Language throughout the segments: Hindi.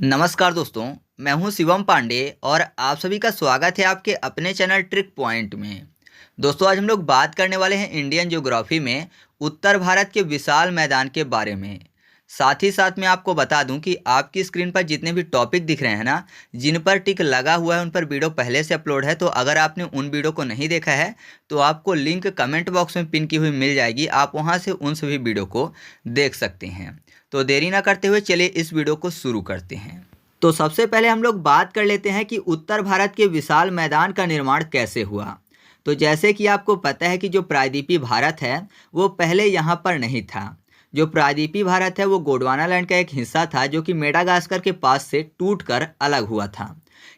नमस्कार दोस्तों, मैं हूं शिवम पांडे और आप सभी का स्वागत है आपके अपने चैनल ट्रिक पॉइंट में। दोस्तों, आज हम लोग बात करने वाले हैं इंडियन ज्योग्राफी में उत्तर भारत के विशाल मैदान के बारे में। साथ ही साथ मैं आपको बता दूं कि आपकी स्क्रीन पर जितने भी टॉपिक दिख रहे हैं ना, जिन पर टिक लगा हुआ है उन पर वीडियो पहले से अपलोड है। तो अगर आपने उन वीडियो को नहीं देखा है तो आपको लिंक कमेंट बॉक्स में पिन की हुई मिल जाएगी, आप वहां से उन सभी वीडियो को देख सकते हैं। तो देरी ना करते हुए चलिए इस वीडियो को शुरू करते हैं। तो सबसे पहले हम लोग बात कर लेते हैं कि उत्तर भारत के विशाल मैदान का निर्माण कैसे हुआ। तो जैसे कि आपको पता है कि जो प्रायद्वीपीय भारत है वो पहले यहाँ पर नहीं था। जो प्रायद्वीपीय भारत है वो गोंडवाना लैंड का एक हिस्सा था जो कि मेडागास्कर के पास से टूटकर अलग हुआ था।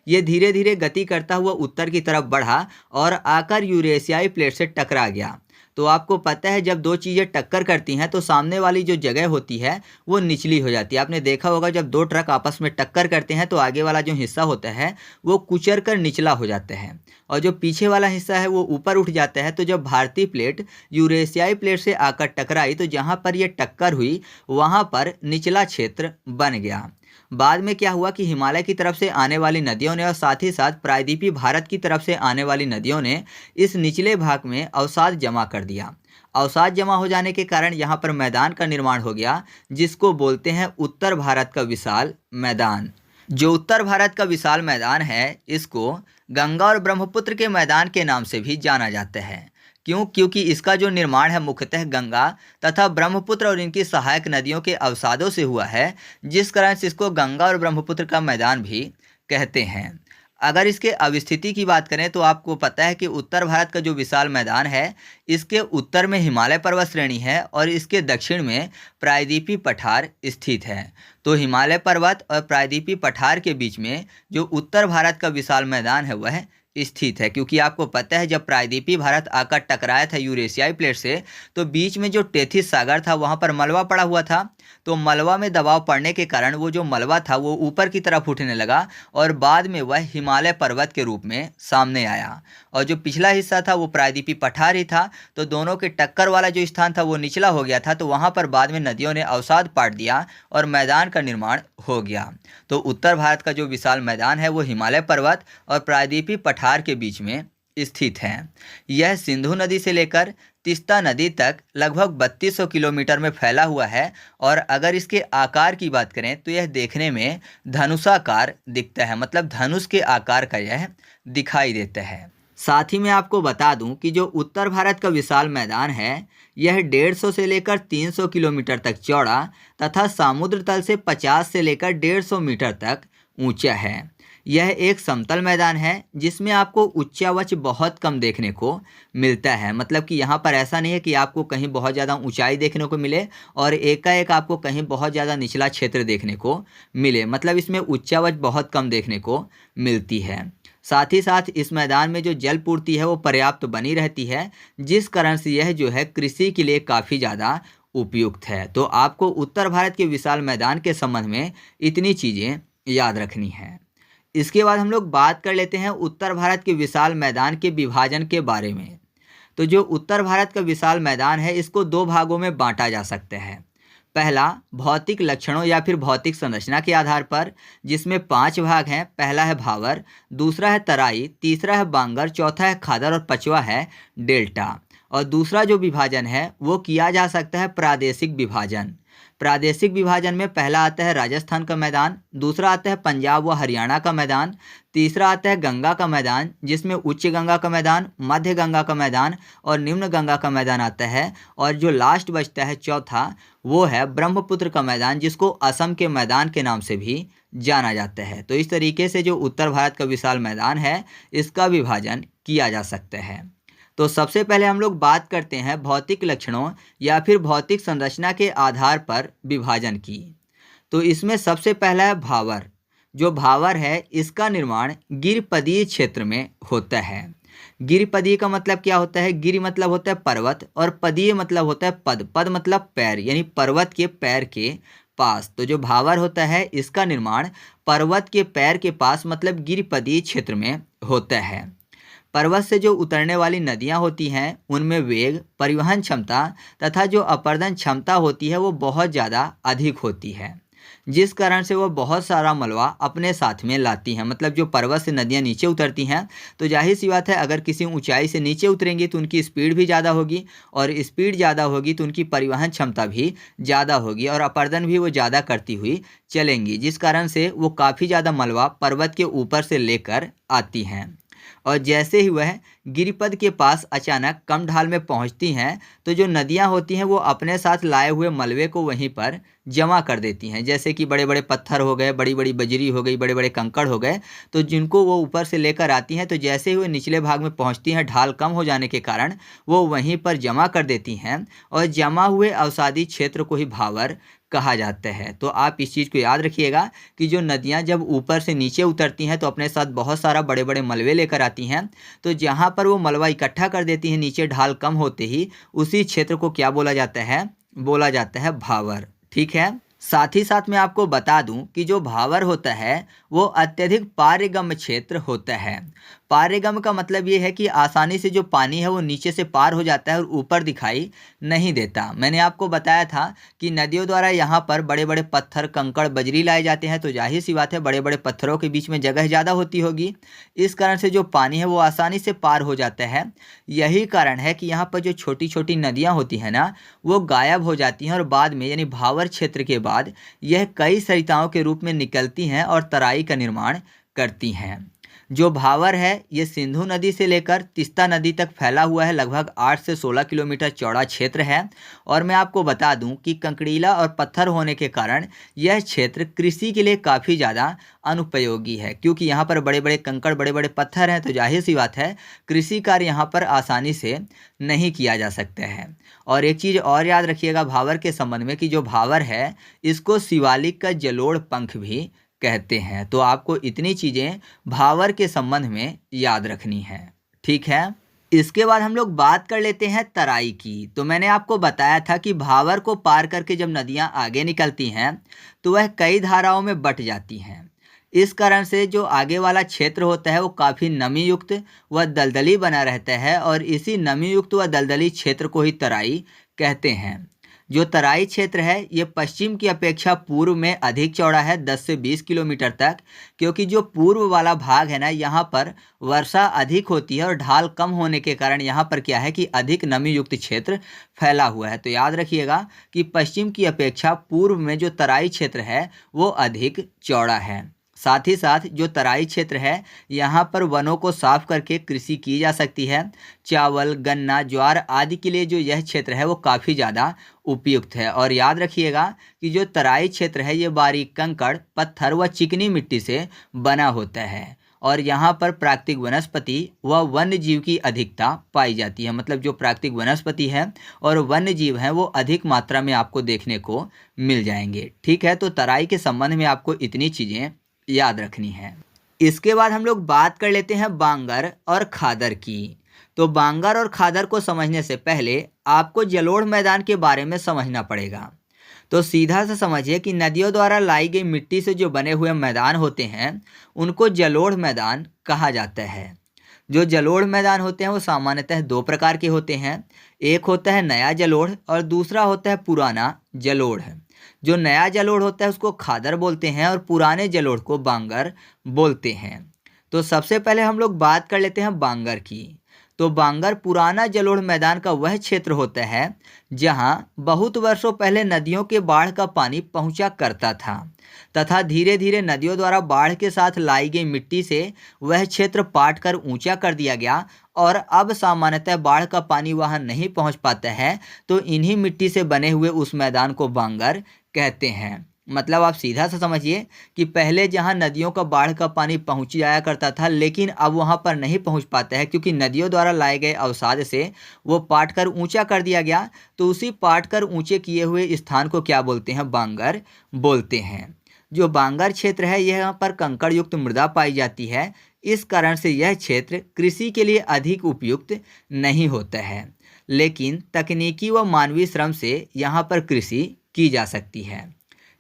ये धीरे धीरे गति करता हुआ उत्तर की तरफ बढ़ा और आकर यूरेशियाई प्लेट से टकरा गया। तो आपको पता है जब दो चीज़ें टक्कर करती हैं तो सामने वाली जो जगह होती है वो निचली हो जाती है। आपने देखा होगा जब दो ट्रक आपस में टक्कर करते हैं तो आगे वाला जो हिस्सा होता है वो कुचर कर निचला हो जाता है और जो पीछे वाला हिस्सा है वो ऊपर उठ जाता है। तो जब भारतीय प्लेट यूरेशियाई प्लेट से आकर टकराई तो जहाँ पर ये टक्कर हुई वहाँ पर निचला क्षेत्र बन गया। बाद में क्या हुआ कि हिमालय की तरफ से आने वाली नदियों ने और साथ ही साथ प्रायद्वीपीय भारत की तरफ से आने वाली नदियों ने इस निचले भाग में अवसाद जमा कर दिया। अवसाद जमा हो जाने के कारण यहाँ पर मैदान का निर्माण हो गया जिसको बोलते हैं उत्तर भारत का विशाल मैदान। जो उत्तर भारत का विशाल मैदान है इसको गंगा और ब्रह्मपुत्र के मैदान के नाम से भी जाना जाता है। क्योंकि इसका जो निर्माण है मुख्यतः गंगा तथा ब्रह्मपुत्र और इनकी सहायक नदियों के अवसादों से हुआ है, जिस कारण से इसको गंगा और ब्रह्मपुत्र का मैदान भी कहते हैं। अगर इसके अवस्थिति की बात करें तो आपको पता है कि उत्तर भारत का जो विशाल मैदान है इसके उत्तर में हिमालय पर्वत श्रेणी है और इसके दक्षिण में प्रायद्वीपीय पठार स्थित है। तो हिमालय पर्वत और प्रायद्वीपीय पठार के बीच में जो उत्तर भारत का विशाल मैदान है वह स्थित है। क्योंकि आपको पता है जब प्रायद्वीपीय भारत आकर टकराया था यूरेशियाई प्लेट से तो बीच में जो टेथिस सागर था वहाँ पर मलबा पड़ा हुआ था। तो मलबा में दबाव पड़ने के कारण वो जो मलबा था वो ऊपर की तरफ उठने लगा और बाद में वह हिमालय पर्वत के रूप में सामने आया। और जो पिछला हिस्सा था वो प्रायद्वीपीय पठार ही था। तो दोनों के टक्कर वाला जो स्थान था वो निचला हो गया था। तो वहाँ पर बाद में नदियों ने अवसाद पाट दिया और मैदान का निर्माण हो गया। तो उत्तर भारत का जो विशाल मैदान है वो हिमालय पर्वत और प्रायद्वीपीय पठार के बीच में स्थित है। यह सिंधु नदी से लेकर तीस्ता नदी तक लगभग 3200 किलोमीटर में फैला हुआ है। और अगर इसके आकार की बात करें तो यह देखने में धनुषाकार दिखता है, मतलब धनुष के आकार का यह दिखाई देता है। साथ ही मैं आपको बता दूं कि जो उत्तर भारत का विशाल मैदान है यह 150 से लेकर 300 किलोमीटर तक चौड़ा तथा समुद्र तल से 50 से लेकर 150 मीटर तक ऊंचा है। यह एक समतल मैदान है जिसमें आपको उच्चावच बहुत कम देखने को मिलता है। मतलब कि यहाँ पर ऐसा नहीं है कि आपको कहीं बहुत ज़्यादा ऊंचाई देखने को मिले और एकाएक आपको कहीं बहुत ज़्यादा निचला क्षेत्र देखने को मिले। मतलब इसमें उच्चावच बहुत कम देखने को मिलती है। साथ ही साथ इस मैदान में जो जल पूर्ति है वो पर्याप्त बनी रहती है, जिस कारण से यह जो है कृषि के लिए काफ़ी ज़्यादा उपयुक्त है। तो आपको उत्तर भारत के विशाल मैदान के संबंध में इतनी चीज़ें याद रखनी है। इसके बाद हम लोग बात कर लेते हैं उत्तर भारत के विशाल मैदान के विभाजन के बारे में। तो जो उत्तर भारत का विशाल मैदान है इसको दो भागों में बांटा जा सकता है। पहला भौतिक लक्षणों या फिर भौतिक संरचना के आधार पर, जिसमें 5 भाग हैं। पहला है भावर, दूसरा है तराई, तीसरा है बांगर, चौथा है खादर और पांचवा है डेल्टा। और दूसरा जो विभाजन है वो किया जा सकता है प्रादेशिक विभाजन। प्रादेशिक विभाजन में पहला आता है राजस्थान का मैदान, दूसरा आता है पंजाब व हरियाणा का मैदान, तीसरा आता है गंगा का मैदान जिसमें उच्च गंगा का मैदान, मध्य गंगा का मैदान और निम्न गंगा का मैदान आता है। और जो लास्ट बचता है चौथा वो है ब्रह्मपुत्र का मैदान, जिसको असम के मैदान के नाम से भी जाना जाता है। तो इस तरीके से जो उत्तर भारत का विशाल मैदान है इसका विभाजन किया जा सकता है। तो सबसे पहले हम लोग बात करते हैं भौतिक लक्षणों या फिर भौतिक संरचना के आधार पर विभाजन की। तो इसमें सबसे पहला है भावर। जो भावर है इसका निर्माण गिरिपदीय क्षेत्र में होता है। गिरिपदीय का मतलब क्या होता है? गिरि मतलब होता है पर्वत और पदीय मतलब होता है पद। पद मतलब पैर, यानी पर्वत के पैर के पास। तो जो भावर होता है इसका निर्माण पर्वत के पैर के पास मतलब गिरिपदीय क्षेत्र में होता है। पर्वत से जो उतरने वाली नदियां होती हैं उनमें वेग, परिवहन क्षमता तथा जो अपर्दन क्षमता होती है वो बहुत ज़्यादा अधिक होती है। जिस कारण से वह बहुत सारा मलबा अपने साथ में लाती हैं। मतलब जो पर्वत से नदियाँ नीचे उतरती हैं तो जाहिर सी बात है, अगर किसी ऊंचाई से नीचे उतरेंगी तो उनकी स्पीड भी ज़्यादा होगी, और स्पीड ज़्यादा होगी तो उनकी परिवहन क्षमता भी ज़्यादा होगी, और अपर्दन भी वो ज़्यादा करती हुई चलेंगी, जिस कारण से वो काफ़ी ज़्यादा मलबा पर्वत के ऊपर से लेकर आती हैं। और जैसे ही वह गिरिपद के पास अचानक कम ढाल में पहुंचती हैं तो जो नदियां होती हैं वो अपने साथ लाए हुए मलबे को वहीं पर जमा कर देती हैं। जैसे कि बड़े बड़े पत्थर हो गए, बड़ी बड़ी बजरी हो गई, बड़े बड़े कंकड़ हो गए, तो जिनको वो ऊपर से लेकर आती हैं, तो जैसे ही वो निचले भाग में पहुंचती हैं ढाल कम हो जाने के कारण वो वहीं पर जमा कर देती हैं, और जमा हुए अवसादी क्षेत्र को ही भावर कहा जाता है। तो आप इस चीज़ को याद रखिएगा कि जो नदियाँ जब ऊपर से नीचे उतरती हैं तो अपने साथ बहुत सारा बड़े बड़े मलबे लेकर आती हैं, तो जहाँ पर वो मलबा इकट्ठा कर देती हैं नीचे ढाल कम होते ही, उसी क्षेत्र को क्या बोला जाता है? बोला जाता है भावर। ठीक है। साथ ही साथ मैं आपको बता दूं कि जो भावर होता है वो अत्यधिक पारगम्य क्षेत्र होता है। पारगम्य का मतलब ये है कि आसानी से जो पानी है वो नीचे से पार हो जाता है और ऊपर दिखाई नहीं देता। मैंने आपको बताया था कि नदियों द्वारा यहाँ पर बड़े बड़े पत्थर, कंकड़, बजरी लाए जाते हैं, तो जाहिर सी बात है बड़े बड़े पत्थरों के बीच में जगह ज़्यादा होती होगी, इस कारण से जो पानी है वो आसानी से पार हो जाता है। यही कारण है कि यहाँ पर जो छोटी छोटी नदियाँ होती हैं ना, वो गायब हो जाती हैं, और बाद में यानी भावर क्षेत्र के बाद यह कई सरिताओं के रूप में निकलती हैं और तराई का निर्माण करती हैं। जो भावर है ये सिंधु नदी से लेकर तीस्ता नदी तक फैला हुआ है, लगभग 8 से 16 किलोमीटर चौड़ा क्षेत्र है। और मैं आपको बता दूं कि कंकड़ीला और पत्थर होने के कारण यह क्षेत्र कृषि के लिए काफ़ी ज़्यादा अनुपयोगी है, क्योंकि यहाँ पर बड़े बड़े कंकड़, बड़े बड़े पत्थर हैं, तो जाहिर सी बात है कृषि कार्य यहाँ पर आसानी से नहीं किया जा सकता है। और एक चीज़ और याद रखिएगा भावर के संबंध में कि जो भावर है इसको शिवालिक का जलोढ़ पंख भी कहते हैं। तो आपको इतनी चीज़ें भावर के संबंध में याद रखनी है। ठीक है। इसके बाद हम लोग बात कर लेते हैं तराई की। तो मैंने आपको बताया था कि भावर को पार करके जब नदियां आगे निकलती हैं तो वह कई धाराओं में बट जाती हैं। इस कारण से जो आगे वाला क्षेत्र होता है वो काफ़ी नमी युक्त व दलदली बना रहता है, और इसी नमी युक्त व दलदली क्षेत्र को ही तराई कहते हैं। जो तराई क्षेत्र है ये पश्चिम की अपेक्षा पूर्व में अधिक चौड़ा है, 10 से 20 किलोमीटर तक, क्योंकि जो पूर्व वाला भाग है ना यहाँ पर वर्षा अधिक होती है और ढाल कम होने के कारण यहाँ पर क्या है कि अधिक नमी युक्त क्षेत्र फैला हुआ है। तो याद रखिएगा कि पश्चिम की अपेक्षा पूर्व में जो तराई क्षेत्र है वो अधिक चौड़ा है। साथ ही साथ जो तराई क्षेत्र है यहाँ पर वनों को साफ करके कृषि की जा सकती है। चावल, गन्ना, ज्वार आदि के लिए जो यह क्षेत्र है वो काफ़ी ज़्यादा उपयुक्त है। और याद रखिएगा कि जो तराई क्षेत्र है ये बारीक कंकड़, पत्थर व चिकनी मिट्टी से बना होता है, और यहाँ पर प्राकृतिक वनस्पति व वन्य जीव की अधिकता पाई जाती है। मतलब जो प्राकृतिक वनस्पति है और वन्य जीव हैं वो अधिक मात्रा में आपको देखने को मिल जाएंगे। ठीक है। तो तराई के संबंध में आपको इतनी चीज़ें याद रखनी है। इसके बाद हम लोग बात कर लेते हैं बांगर और खादर की। तो बांगर और खादर को समझने से पहले आपको जलोढ़ मैदान के बारे में समझना पड़ेगा। तो सीधा सा समझिए कि नदियों द्वारा लाई गई मिट्टी से जो बने हुए मैदान होते हैं उनको जलोढ़ मैदान कहा जाता है। जो जलोढ़ मैदान होते हैं वो सामान्यतः दो प्रकार के होते हैं। एक होता है नया जलोढ़ और दूसरा होता है पुराना जलोढ़। जो नया जलोढ़ होता है उसको खादर बोलते हैं और पुराने जलोढ़ को बांगर बोलते हैं। तो सबसे पहले हम लोग बात कर लेते हैं बांगर की। तो बांगर पुराना जलोढ़ मैदान का वह क्षेत्र होता है जहां बहुत वर्षों पहले नदियों के बाढ़ का पानी पहुंचा करता था, तथा धीरे धीरे नदियों द्वारा बाढ़ के साथ लाई गई मिट्टी से वह क्षेत्र पाट कर ऊंचा कर दिया गया, और अब सामान्यतः बाढ़ का पानी वहां नहीं पहुंच पाता है, तो इन्हीं मिट्टी से बने हुए उस मैदान को बांगर कहते हैं। मतलब आप सीधा सा समझिए कि पहले जहां नदियों का बाढ़ का पानी पहुंच जाया करता था, लेकिन अब वहां पर नहीं पहुंच पाता है क्योंकि नदियों द्वारा लाए गए अवसाद से वो पाट कर ऊंचा कर दिया गया। तो उसी पाट कर ऊंचे किए हुए स्थान को क्या बोलते हैं? बांगर बोलते हैं। जो बांगर क्षेत्र है यहाँ पर कंकड़ युक्त मृदा पाई जाती है, इस कारण से यह क्षेत्र कृषि के लिए अधिक उपयुक्त नहीं होता है, लेकिन तकनीकी व मानवीय श्रम से यहाँ पर कृषि की जा सकती है।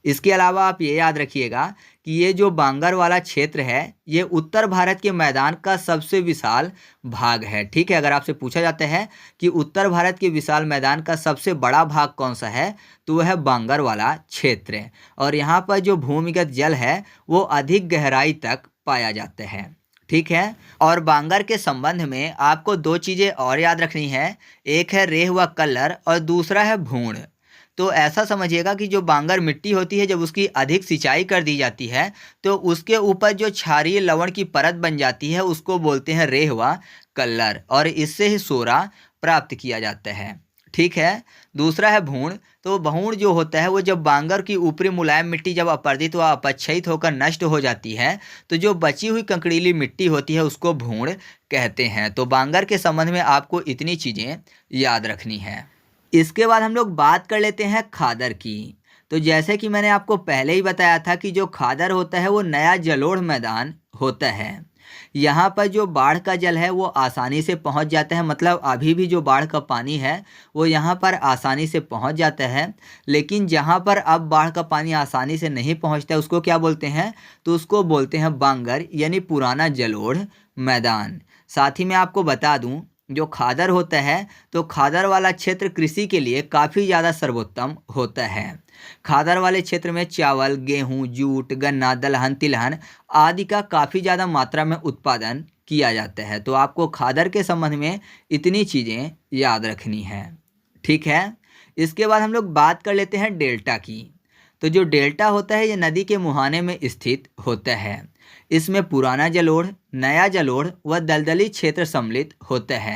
इसके अलावा आप ये याद रखिएगा कि ये जो बांगर वाला क्षेत्र है ये उत्तर भारत के मैदान का सबसे विशाल भाग है। ठीक है, अगर आपसे पूछा जाता है कि उत्तर भारत के विशाल मैदान का सबसे बड़ा भाग कौन सा है तो वह है बांगर वाला क्षेत्र है। और यहाँ पर जो भूमिगत जल है वो अधिक गहराई तक पाया जाता है। ठीक है, और बांगर के संबंध में आपको दो चीज़ें और याद रखनी है, एक है रेह व कल्लर और दूसरा है भूण। तो ऐसा समझिएगा कि जो बांगर मिट्टी होती है जब उसकी अधिक सिंचाई कर दी जाती है तो उसके ऊपर जो क्षारीय लवण की परत बन जाती है उसको बोलते हैं रेह व कल्लर, और इससे ही सोरा प्राप्त किया जाता है। ठीक है, दूसरा है भूण। तो भूण जो होता है वो जब बांगर की ऊपरी मुलायम मिट्टी जब अपरदित व अपक्षयित होकर नष्ट हो जाती है तो जो बची हुई कंकड़ीली मिट्टी होती है उसको भूण कहते हैं। तो बांगर के संबंध में आपको इतनी चीज़ें याद रखनी है। इसके बाद हम लोग बात कर लेते हैं खादर की। तो जैसे कि मैंने आपको पहले ही बताया था कि जो खादर होता है वो नया जलोढ़ मैदान होता है। यहाँ पर जो बाढ़ का जल है वो आसानी से पहुँच जाता है, मतलब अभी भी जो बाढ़ का पानी है वो यहाँ पर आसानी से पहुँच जाता है। लेकिन जहाँ पर अब बाढ़ का पानी आसानी से नहीं पहुँचता उसको क्या बोलते हैं, तो उसको बोलते हैं बांगर, यानी पुराना जलोढ़ मैदान। साथ ही मैं आपको बता दूँ जो खादर होता है तो खादर वाला क्षेत्र कृषि के लिए काफ़ी ज़्यादा सर्वोत्तम होता है। खादर वाले क्षेत्र में चावल, गेहूं, जूट, गन्ना, दलहन, तिलहन आदि का काफ़ी ज़्यादा मात्रा में उत्पादन किया जाता है। तो आपको खादर के संबंध में इतनी चीज़ें याद रखनी है। ठीक है, इसके बाद हम लोग बात कर लेते हैं डेल्टा की। तो जो डेल्टा होता है ये नदी के मुहाने में स्थित होता है। इसमें पुराना जलोढ़, नया जलोढ़ व दलदली क्षेत्र सम्मिलित होता है।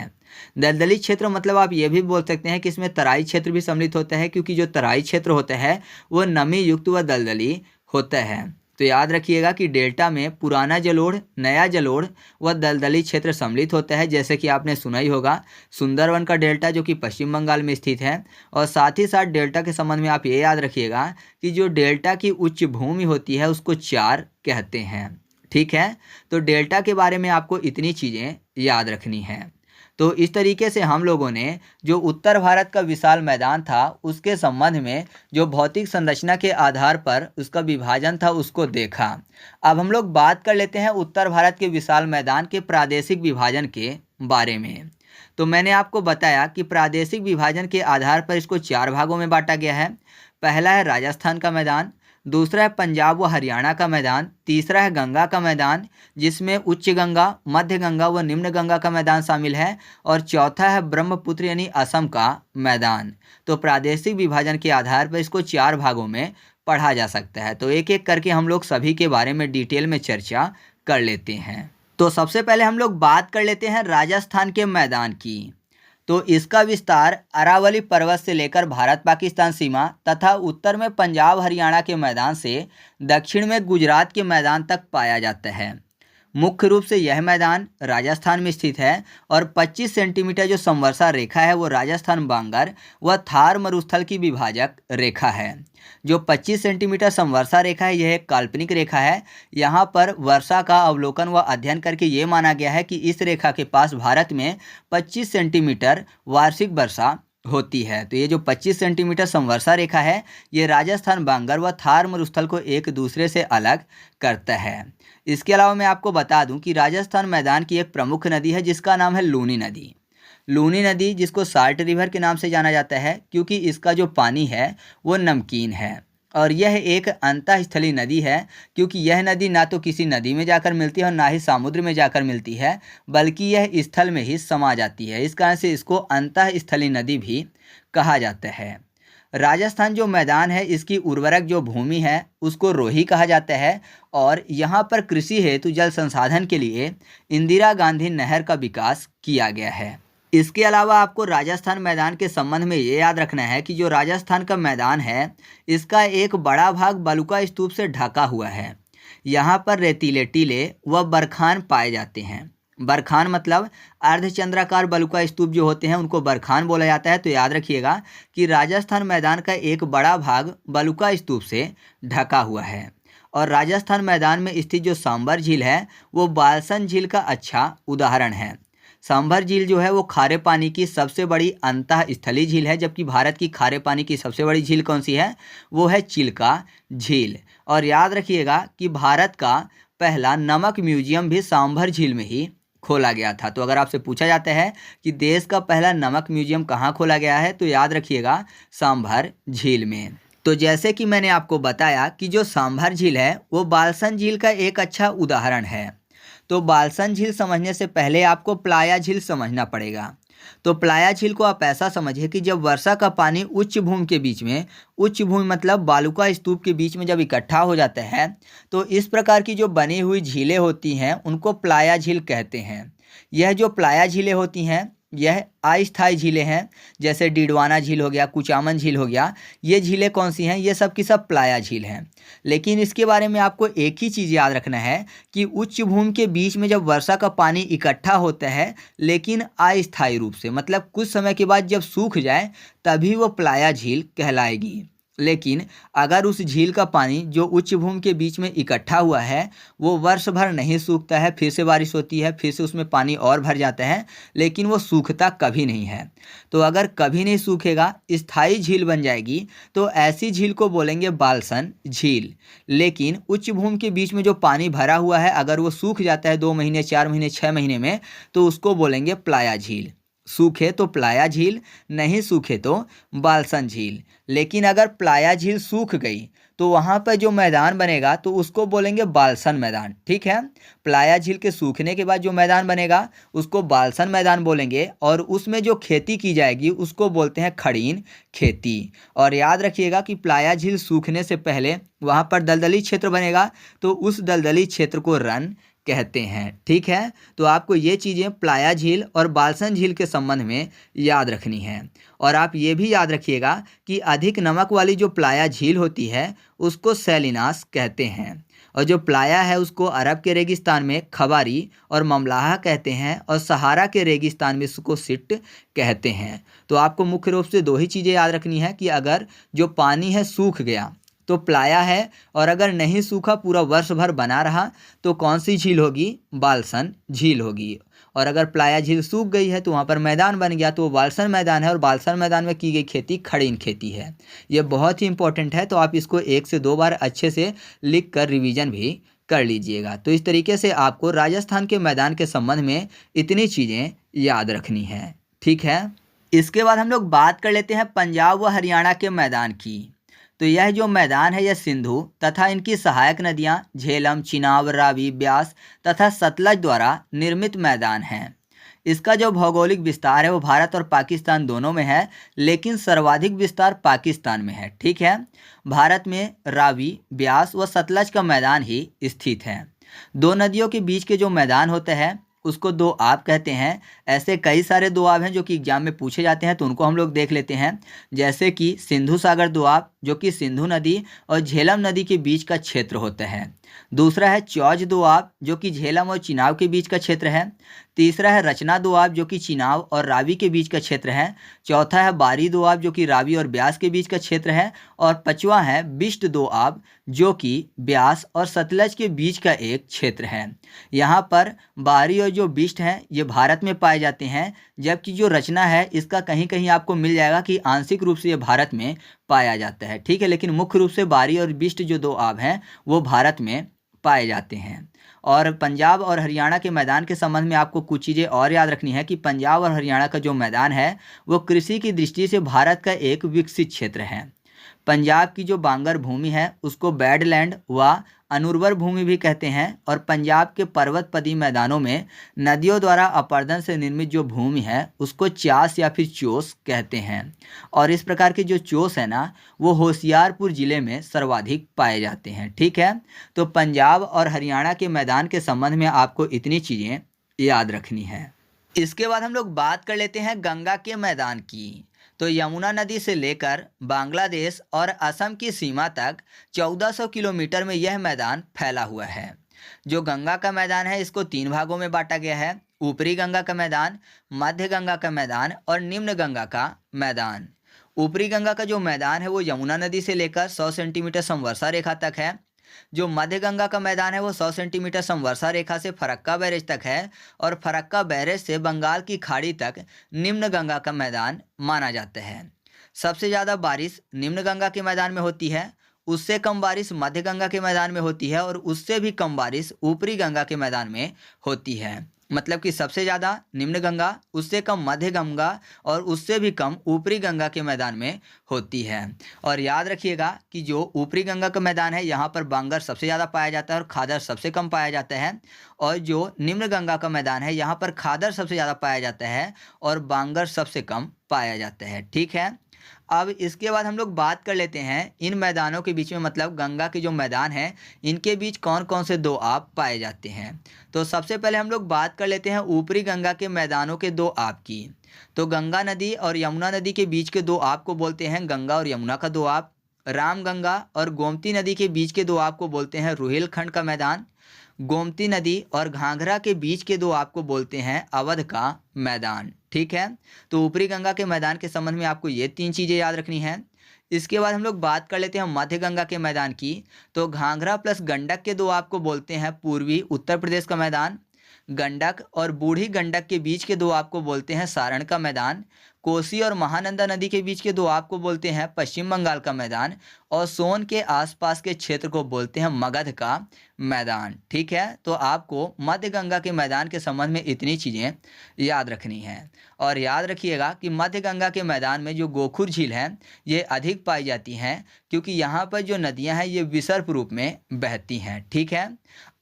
दलदली क्षेत्र मतलब आप ये भी बोल सकते हैं कि इसमें तराई क्षेत्र भी सम्मिलित होता है, क्योंकि जो तराई क्षेत्र होता है वो नमी युक्त व दलदली होता है। तो याद रखिएगा कि डेल्टा में पुराना जलोढ़, नया जलोढ़ व दलदली क्षेत्र सम्मिलित होता है। जैसे कि आपने सुना ही होगा सुंदरवन का डेल्टा जो कि पश्चिम बंगाल में स्थित है। और साथ ही साथ डेल्टा के संबंध में आप ये याद रखिएगा कि जो डेल्टा की उच्च भूमि होती है उसको चार कहते हैं। ठीक है, तो डेल्टा के बारे में आपको इतनी चीज़ें याद रखनी है। तो इस तरीके से हम लोगों ने जो उत्तर भारत का विशाल मैदान था उसके संबंध में जो भौतिक संरचना के आधार पर उसका विभाजन था उसको देखा। अब हम लोग बात कर लेते हैं उत्तर भारत के विशाल मैदान के प्रादेशिक विभाजन के बारे में। तो मैंने आपको बताया कि प्रादेशिक विभाजन के आधार पर इसको चार भागों में बांटा गया है। पहला है राजस्थान का मैदान, दूसरा है पंजाब व हरियाणा का मैदान, तीसरा है गंगा का मैदान जिसमें उच्च गंगा, मध्य गंगा व निम्न गंगा का मैदान शामिल है, और चौथा है ब्रह्मपुत्र यानी असम का मैदान। तो प्रादेशिक विभाजन के आधार पर इसको चार भागों में पढ़ा जा सकता है। तो एक एक करके हम लोग सभी के बारे में डिटेल में चर्चा कर लेते हैं। तो सबसे पहले हम लोग बात कर लेते हैं राजस्थान के मैदान की। तो इसका विस्तार अरावली पर्वत से लेकर भारत पाकिस्तान सीमा तथा उत्तर में पंजाब हरियाणा के मैदान से दक्षिण में गुजरात के मैदान तक पाया जाता है। मुख्य रूप से यह मैदान राजस्थान में स्थित है और 25 सेंटीमीटर जो समवर्षा रेखा है वो राजस्थान बांगर व थार मरुस्थल की विभाजक रेखा है। जो 25 सेंटीमीटर समवर्षा रेखा है यह एक काल्पनिक रेखा है। यहाँ पर वर्षा का अवलोकन व अध्ययन करके ये माना गया है कि इस रेखा के पास भारत में 25 सेंटीमीटर वार्षिक वर्षा होती है। तो ये जो 25 सेंटीमीटर समवर्षा रेखा है ये राजस्थान बांगर व थार मरुस्थल को एक दूसरे से अलग करता है। इसके अलावा मैं आपको बता दूं कि राजस्थान मैदान की एक प्रमुख नदी है जिसका नाम है लूनी नदी। लूनी नदी जिसको साल्ट रिवर के नाम से जाना जाता है क्योंकि इसका जो पानी है वो नमकीन है। और यह एक अंतःस्थलीय नदी है क्योंकि यह नदी ना तो किसी नदी में जाकर मिलती है और ना ही समुद्र में जाकर मिलती है, बल्कि यह स्थल में ही समा जाती है। इस कारण से इसको अंतःस्थलीय नदी भी कहा जाता है। राजस्थान जो मैदान है इसकी उर्वरक जो भूमि है उसको रोही कहा जाता है और यहाँ पर कृषि हेतु जल संसाधन के लिए इंदिरा गांधी नहर का विकास किया गया है। इसके अलावा आपको राजस्थान मैदान के संबंध में ये याद रखना है कि जो राजस्थान का मैदान है इसका एक बड़ा भाग बलुका स्तूप से ढका हुआ है। यहाँ पर रेतीले टीले व बरखान पाए जाते हैं। बरखान मतलब अर्धचंद्राकार बलुका स्तूप जो होते हैं उनको बरखान बोला जाता है। तो याद रखिएगा कि राजस्थान मैदान का एक बड़ा भाग बलुका स्तूप से ढका हुआ है। और राजस्थान मैदान में स्थित जो सांबर झील है वो बालसन झील का अच्छा उदाहरण है। सांभर झील जो है वो खारे पानी की सबसे बड़ी अंतः स्थलीय झील है, जबकि भारत की खारे पानी की सबसे बड़ी झील कौन सी है, वो है चिल्का झील। और याद रखिएगा कि भारत का पहला नमक म्यूजियम भी सांभर झील में ही खोला गया था। तो अगर आपसे पूछा जाता है कि देश का पहला नमक म्यूजियम कहाँ खोला गया है, तो याद रखिएगा सांभर झील में। तो जैसे कि मैंने आपको बताया कि जो सांभर झील है वो बालसन झील का एक अच्छा उदाहरण है। तो बालसन झील समझने से पहले आपको प्लाया झील समझना पड़ेगा। तो प्लाया झील को आप ऐसा समझिए कि जब वर्षा का पानी उच्च भूमि के बीच में, उच्च भूमि मतलब बालुका स्तूप के बीच में जब इकट्ठा हो जाता है, तो इस प्रकार की जो बनी हुई झीलें होती हैं उनको प्लाया झील कहते हैं। यह जो प्लाया झीलें होती हैं यह अस्थायी झीलें हैं, जैसे डीडवाना झील हो गया, कुचामन झील हो गया। ये झीलें कौन सी हैं, ये सब की सब प्लाया झील हैं। लेकिन इसके बारे में आपको एक ही चीज़ याद रखना है कि उच्च भूमि के बीच में जब वर्षा का पानी इकट्ठा होता है, लेकिन अस्थायी रूप से, मतलब कुछ समय के बाद जब सूख जाए तभी वो प्लाया झील कहलाएगी। लेकिन अगर उस झील का पानी जो उच्च भूमि के बीच में इकट्ठा हुआ है वो वर्ष भर नहीं सूखता है, फिर से बारिश होती है, फिर से उसमें पानी और भर जाता है, लेकिन वो सूखता कभी नहीं है। तो अगर कभी नहीं सूखेगा, स्थायी झील बन जाएगी, तो ऐसी झील को बोलेंगे बालसन झील। लेकिन उच्च भूमि के बीच में जो पानी भरा हुआ है अगर वो सूख जाता है 2 महीने, 4 महीने, 6 महीने में, तो उसको बोलेंगे प्लाया झील। सूखे तो प्लाया झील, नहीं सूखे तो बालसन झील। लेकिन अगर प्लाया झील सूख गई तो वहाँ पर जो मैदान बनेगा तो उसको बोलेंगे बालसन मैदान। ठीक है, प्लाया झील के सूखने के बाद जो मैदान बनेगा उसको बालसन मैदान बोलेंगे, और उसमें जो खेती की जाएगी उसको बोलते हैं खड़ीन खेती। और याद रखिएगा कि प्लाया झील सूखने से पहले वहाँ पर दलदली क्षेत्र बनेगा, तो उस दलदली क्षेत्र को रन कहते हैं। ठीक है, तो आपको ये चीज़ें प्लाया झील और बालसन झील के संबंध में याद रखनी है। और आप ये भी याद रखिएगा कि अधिक नमक वाली जो प्लाया झील होती है उसको सैलिनास कहते हैं, और जो प्लाया है उसको अरब के रेगिस्तान में खबारी और ममलाहा कहते हैं, और सहारा के रेगिस्तान में उसको सिट कहते हैं। तो आपको मुख्य रूप से 2 ही चीज़ें याद रखनी है कि अगर जो पानी है सूख गया तो प्लाया है, और अगर नहीं सूखा पूरा वर्ष भर बना रहा तो कौन सी झील होगी, बालसन झील होगी। और अगर प्लाया झील सूख गई है तो वहाँ पर मैदान बन गया तो वो बालसन मैदान है, और बालसन मैदान में की गई खेती खड़ीन खेती है। ये बहुत ही इंपॉर्टेंट है, तो आप इसको 1 से 2 बार अच्छे से लिख कर रिविज़न भी कर लीजिएगा। तो इस तरीके से आपको राजस्थान के मैदान के संबंध में इतनी चीज़ें याद रखनी है। ठीक है, इसके बाद हम लोग बात कर लेते हैं पंजाब व हरियाणा के मैदान की। तो यह जो मैदान है यह सिंधु तथा इनकी सहायक नदियां झेलम, चिनाब, रावी, ब्यास तथा सतलज द्वारा निर्मित मैदान हैं। इसका जो भौगोलिक विस्तार है वो भारत और पाकिस्तान दोनों में है, लेकिन सर्वाधिक विस्तार पाकिस्तान में है। ठीक है, भारत में रावी, ब्यास व सतलज का मैदान ही स्थित है। 2 नदियों के बीच के जो मैदान होते हैं उसको दोआब कहते हैं। ऐसे कई सारे दोआब हैं जो कि एग्जाम में पूछे जाते हैं, तो उनको हम लोग देख लेते हैं। जैसे कि सिंधु सागर दोआब जो कि सिंधु नदी और झेलम नदी के बीच का क्षेत्र होता है। दूसरा है चौज दोआब जो कि झेलम और चिनाब के बीच का क्षेत्र है। तीसरा है रचना दोआब जो कि चिनाब और रावी के बीच का क्षेत्र है। चौथा है बारी दोआब जो कि रावी और ब्यास के बीच का क्षेत्र है। और पांचवा है बिष्ट दोआब जो कि ब्यास और सतलज के बीच का एक क्षेत्र है। यहाँ पर बारी और जो बिष्ट हैं ये भारत में पाए जाते हैं, जबकि जो रचना है इसका कहीं कहीं आपको मिल जाएगा कि आंशिक रूप से ये भारत में पाया जाता है। ठीक है, लेकिन मुख्य रूप से बारी और बिष्ट जो दोआब हैं वो भारत में पाए जाते हैं। और पंजाब और हरियाणा के मैदान के संबंध में आपको कुछ चीज़ें और याद रखनी है कि पंजाब और हरियाणा का जो मैदान है वो कृषि की दृष्टि से भारत का एक विकसित क्षेत्र है। पंजाब की जो बांगर भूमि है उसको बैडलैंड व अनुर्वर भूमि भी कहते हैं, और पंजाब के पर्वतपदी मैदानों में नदियों द्वारा अपर्दन से निर्मित जो भूमि है उसको चास या फिर चोस कहते हैं। और इस प्रकार के जो चोस है ना वो होशियारपुर ज़िले में सर्वाधिक पाए जाते हैं। ठीक है, तो पंजाब और हरियाणा के मैदान के संबंध में आपको इतनी चीज़ें याद रखनी है। इसके बाद हम लोग बात कर लेते हैं गंगा के मैदान की। तो यमुना नदी से लेकर बांग्लादेश और असम की सीमा तक 1400 किलोमीटर में यह मैदान फैला हुआ है। जो गंगा का मैदान है इसको 3 भागों में बांटा गया है। ऊपरी गंगा का मैदान, मध्य गंगा का मैदान और निम्न गंगा का मैदान। ऊपरी गंगा का जो मैदान है वो यमुना नदी से लेकर 100 सेंटीमीटर समवर्षा रेखा तक है। जो मध्य गंगा का मैदान है वो 100 सेंटीमीटर समवर्षा रेखा से फरक्का बैरेज तक है और फरक्का बैरेज से बंगाल की खाड़ी तक निम्न गंगा का मैदान माना जाता है। सबसे ज़्यादा बारिश निम्न गंगा के मैदान में होती है, उससे कम बारिश मध्य गंगा के मैदान में होती है और उससे भी कम बारिश ऊपरी गंगा के मैदान में होती है। मतलब कि सबसे ज़्यादा निम्न गंगा, उससे कम मध्य गंगा और उससे भी कम ऊपरी गंगा के मैदान में होती है। और याद रखिएगा कि जो ऊपरी गंगा का मैदान है यहाँ पर बांगर सबसे ज़्यादा पाया जाता है और खादर सबसे कम पाया जाता है, और जो निम्न गंगा का मैदान है यहाँ पर खादर सबसे ज़्यादा पाया जाता है और बांगर सबसे कम पाया जाता है। ठीक है, अब इसके बाद हम लोग बात कर लेते हैं इन मैदानों के बीच में, मतलब गंगा के जो मैदान हैं इनके बीच कौन कौन से दो आप पाए जाते हैं। तो सबसे पहले हम लोग बात कर लेते हैं ऊपरी गंगा के मैदानों के दो आप की। तो गंगा नदी और यमुना नदी के बीच के दो आप को बोलते हैं गंगा और यमुना का दो आप। रामगंगा और गोमती नदी के बीच के दो आप को बोलते हैं रुहेलखंड का मैदान। गोमती नदी और घाघरा के बीच के दो आपको बोलते हैं अवध का मैदान। ठीक है, तो ऊपरी गंगा के मैदान के संबंध में आपको ये 3 चीज़ें याद रखनी हैं। इसके बाद हम लोग बात कर लेते हैं मध्य गंगा के मैदान की। तो घाघरा प्लस गंडक के दो आपको बोलते हैं पूर्वी उत्तर प्रदेश का मैदान। गंडक और बूढ़ी गंडक के बीच के दो आपको बोलते हैं सारण का मैदान। कोसी और महानंदा नदी के बीच के दो आपको बोलते हैं पश्चिम बंगाल का मैदान। और सोन के आसपास के क्षेत्र को बोलते हैं मगध का मैदान। ठीक है, तो आपको मध्य गंगा के मैदान के संबंध में इतनी चीज़ें याद रखनी हैं। और याद रखिएगा कि मध्य गंगा के मैदान में जो गोखुर झील है ये अधिक पाई जाती हैं, क्योंकि यहाँ पर जो नदियाँ हैं ये विसर्प रूप में बहती हैं। ठीक है,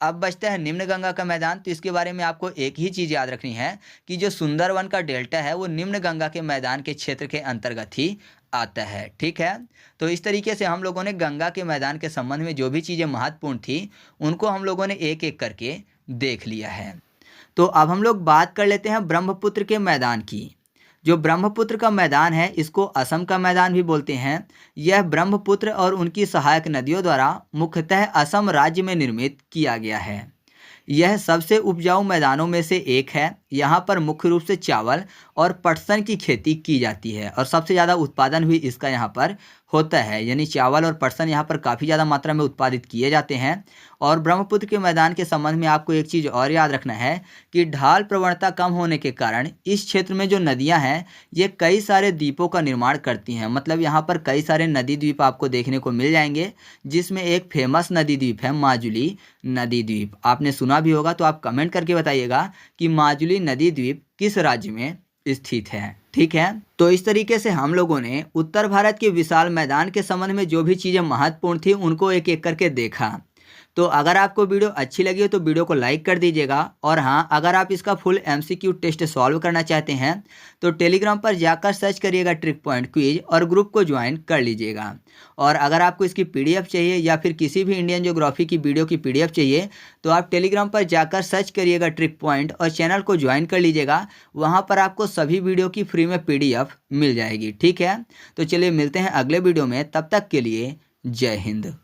अब बचता है निम्न गंगा का मैदान। तो इसके बारे में आपको एक ही चीज़ याद रखनी है कि जो सुंदरवन का डेल्टा है वो निम्न गंगा के मैदान के क्षेत्र के अंतर्गत ही आता है। ठीक है, तो इस तरीके से हम लोगों ने गंगा के मैदान के संबंध में जो भी चीज़ें महत्वपूर्ण थी उनको हम लोगों ने एक एक करके देख लिया है। तो अब हम लोग बात कर लेते हैं ब्रह्मपुत्र के मैदान की। जो ब्रह्मपुत्र का मैदान है इसको असम का मैदान भी बोलते हैं। यह ब्रह्मपुत्र और उनकी सहायक नदियों द्वारा मुख्यतः असम राज्य में निर्मित किया गया है। यह सबसे उपजाऊ मैदानों में से एक है। यहाँ पर मुख्य रूप से चावल और पटसन की खेती की जाती है और सबसे ज़्यादा उत्पादन भी इसका यहाँ पर होता है, यानी चावल और पटसन यहाँ पर काफ़ी ज़्यादा मात्रा में उत्पादित किए जाते हैं। और ब्रह्मपुत्र के मैदान के संबंध में आपको एक चीज़ और याद रखना है कि ढाल प्रवणता कम होने के कारण इस क्षेत्र में जो नदियाँ हैं ये कई सारे द्वीपों का निर्माण करती हैं। मतलब यहाँ पर कई सारे नदी द्वीप आपको देखने को मिल जाएंगे, जिसमें एक फेमस नदी द्वीप है माजुली नदी द्वीप। आपने सुना भी होगा, तो आप कमेंट करके बताइएगा कि माजुली नदी द्वीप किस राज्य में स्थित है। ठीक है, तो इस तरीके से हम लोगों ने उत्तर भारत के विशाल मैदान के संबंध में जो भी चीज़ें महत्वपूर्ण थी उनको एक एक करके देखा। तो अगर आपको वीडियो अच्छी लगी हो तो वीडियो को लाइक कर दीजिएगा। और हाँ, अगर आप इसका फुल MCQ टेस्ट सॉल्व करना चाहते हैं तो टेलीग्राम पर जाकर सर्च करिएगा ट्रिक पॉइंट क्विज और ग्रुप को ज्वाइन कर लीजिएगा। और अगर आपको इसकी PDF चाहिए या फिर किसी भी इंडियन ज्योग्राफी की वीडियो की PDF चाहिए तो आप टेलीग्राम पर जाकर सर्च करिएगा ट्रिक पॉइंट और चैनल को ज्वाइन कर लीजिएगा। वहाँ पर आपको सभी वीडियो की फ्री में PDF मिल जाएगी। ठीक है, तो चलिए मिलते हैं अगले वीडियो में, तब तक के लिए जय हिंद।